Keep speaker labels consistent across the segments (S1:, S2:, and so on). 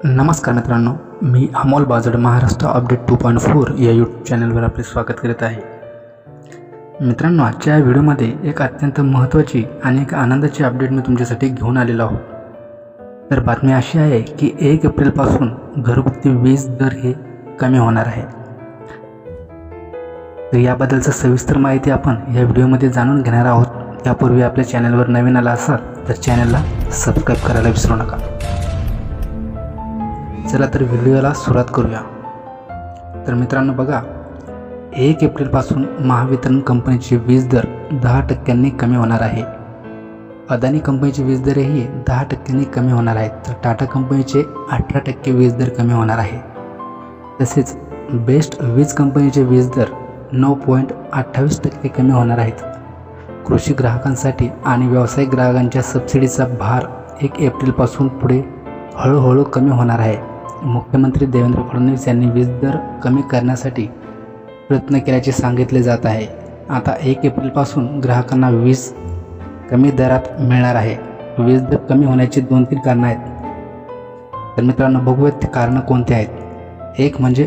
S1: नमस्कार मित्रांनो, मी अमोल बाजड महाराष्ट्र अपडेट 2.4 या यूट्यूब चॅनलवर आपले स्वागत करत आहे। मित्रांनो, आजच्या व्हिडिओमध्ये एक अत्यंत महत्त्वाची आणि एक आनंदाची अपडेट मी तुमच्यासाठी घेऊन आलेलो आहोत। तर बातमी अशी आहे की 1 एप्रिलपासून घरगुती वीज दर हे कमी होणार आहे। तर याबद्दलची सविस्तर माहिती आपण या व्हिडिओमध्ये जाणून घेणार आहोत। त्यापूर्वी आपल्या चॅनलवर नवीन आला असाल तर चॅनलला सबस्क्राईब करायला विसरू नका। चला तर व्हिडिओला सुरुवात करूया। तर मित्रांनो बघा, 1 एप्रिलपासून महावितरण कंपनीचे वीज दर 10% कमी होणार आहे। अदानी कंपनीचे वीज दरही 10% कमी होणार आहेत। तर टाटा कंपनीचे 18% वीज दर कमी होणार आहे। तसेच बेस्ट वीज कंपनीचे वीज दर 9.28% कमी होणार आहेत। कृषी ग्राहकांसाठी आणि व्यावसायिक ग्राहकांच्या सबसिडीचा भार 1 एप्रिलपासून पुढे हळूहळू कमी होणार आहे। मुख्यमंत्री देवेंद्र फडणवीस यांनी वीज दर कमी करण्यासाठी प्रयत्न केल्याचे सांगितले जात आहे। आता 1 एप्रिलपासून ग्राहकांना वीज कमी दरात मिळणार आहे। वीज दर कमी होण्याची 2-3 कारणं आहेत। तर मित्रांनो, बघूयात ते कारणं कोणती आहेत। एक म्हणजे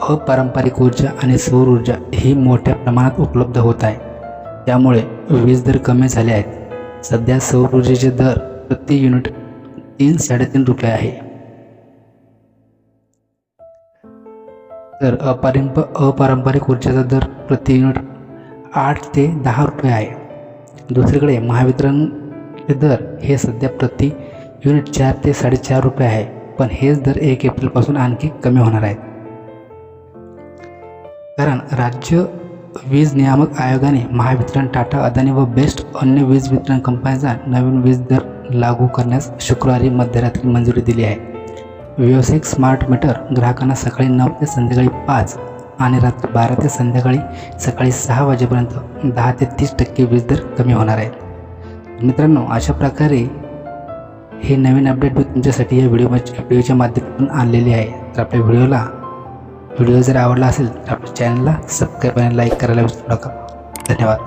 S1: अपारंपरिक ऊर्जा आणि सौर ऊर्जा ही मोठ्या प्रमाणात उपलब्ध होत आहे, त्यामुळे वीज दर कमी झाले आहेत। सध्या सौर ऊर्जेचे दर प्रति युनिट 3-3.5 रुपये आहे। तर अपारंपरिक ऊर्जेचा दर प्रति युनिट 8 ते 10 रुपये आहे। दुसरीकडे महावितरणचे दर हे सध्या प्रति युनिट 4 ते 4.5 रुपये आहे, पण हेच दर 1 एप्रिलपासून आणखी कमी होणार आहेत। कारण राज्य वीज नियामक आयोगाने महावितरण, टाटा, अदानी व बेस्ट अन्य वीज वितरण कंपन्यांचा नवीन वीज दर लागू करण्यास शुक्रवारी मध्यरात्री मंजुरी दिली आहे। व्यावसायिक स्मार्ट मीटर ग्राहकांना सकाळी 9 ते संध्याकाळी 5 आणि रात्री 12 ते सकाळी 6 वाजेपर्यंत 10 ते 30% वीज दर कमी होणार आहेत। मित्रांनो, अशा प्रकारे हे नवीन अपडेट मी तुमच्यासाठी या व्हिडिओच्या माध्यमातून आणलेली आहे। तर आपल्या व्हिडिओ जर आवडला असेल तर आपल्या चॅनलला सबस्क्राईब आणि लाईक करायला विसरू नका। धन्यवाद।